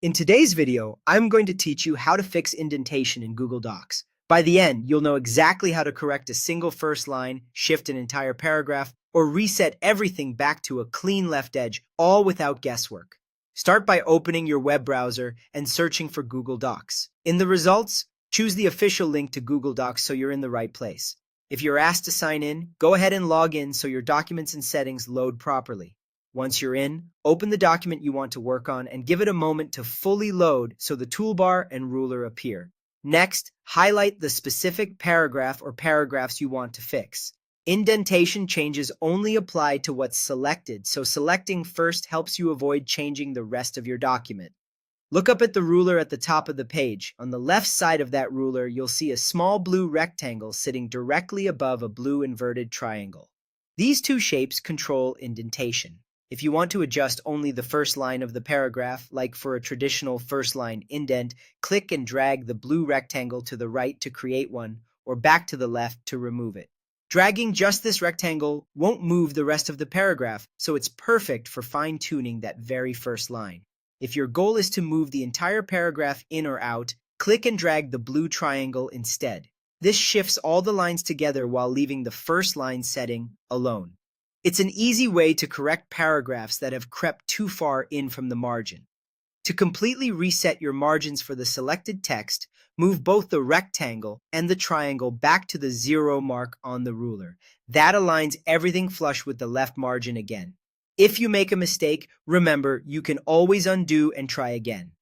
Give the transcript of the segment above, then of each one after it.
In today's video, I'm going to teach you how to fix indentation in Google Docs. By the end, you'll know exactly how to correct a single first line, shift an entire paragraph, or reset everything back to a clean left edge, all without guesswork. Start by opening your web browser and searching for Google Docs. In the results, choose the official link to Google Docs so you're in the right place. If you're asked to sign in, go ahead and log in so your documents and settings load properly. Once you're in, open the document you want to work on and give it a moment to fully load so the toolbar and ruler appear. Next, highlight the specific paragraph or paragraphs you want to fix. Indentation changes only apply to what's selected, so selecting first helps you avoid changing the rest of your document. Look up at the ruler at the top of the page. On the left side of that ruler, you'll see a small blue rectangle sitting directly above a blue inverted triangle. These two shapes control indentation. If you want to adjust only the first line of the paragraph, like for a traditional first line indent, click and drag the blue rectangle to the right to create one, or back to the left to remove it. Dragging just this rectangle won't move the rest of the paragraph, so it's perfect for fine-tuning that very first line. If your goal is to move the entire paragraph in or out, click and drag the blue triangle instead. This shifts all the lines together while leaving the first line setting alone. It's an easy way to correct paragraphs that have crept too far in from the margin. To completely reset your margins for the selected text, move both the rectangle and the triangle back to the 0 mark on the ruler. That aligns everything flush with the left margin again. If you make a mistake, remember you can always undo and try again.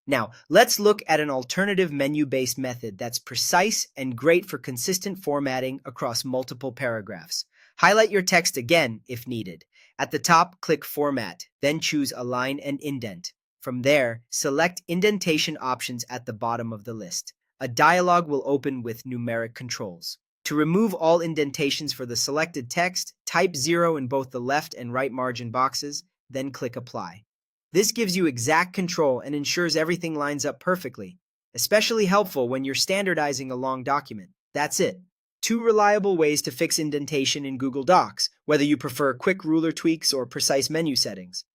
Now, let's look at an alternative menu-based method that's precise and great for consistent formatting across multiple paragraphs. Highlight your text again if needed. At the top, click Format, then choose Align and Indent. From there, select Indentation options at the bottom of the list. A dialog will open with numeric controls. To remove all indentations for the selected text, type 0 in both the left and right margin boxes, then click Apply. This gives you exact control and ensures everything lines up perfectly, especially helpful when you're standardizing a long document. That's it. 2 reliable ways to fix indentation in Google Docs, whether you prefer quick ruler tweaks or precise menu settings.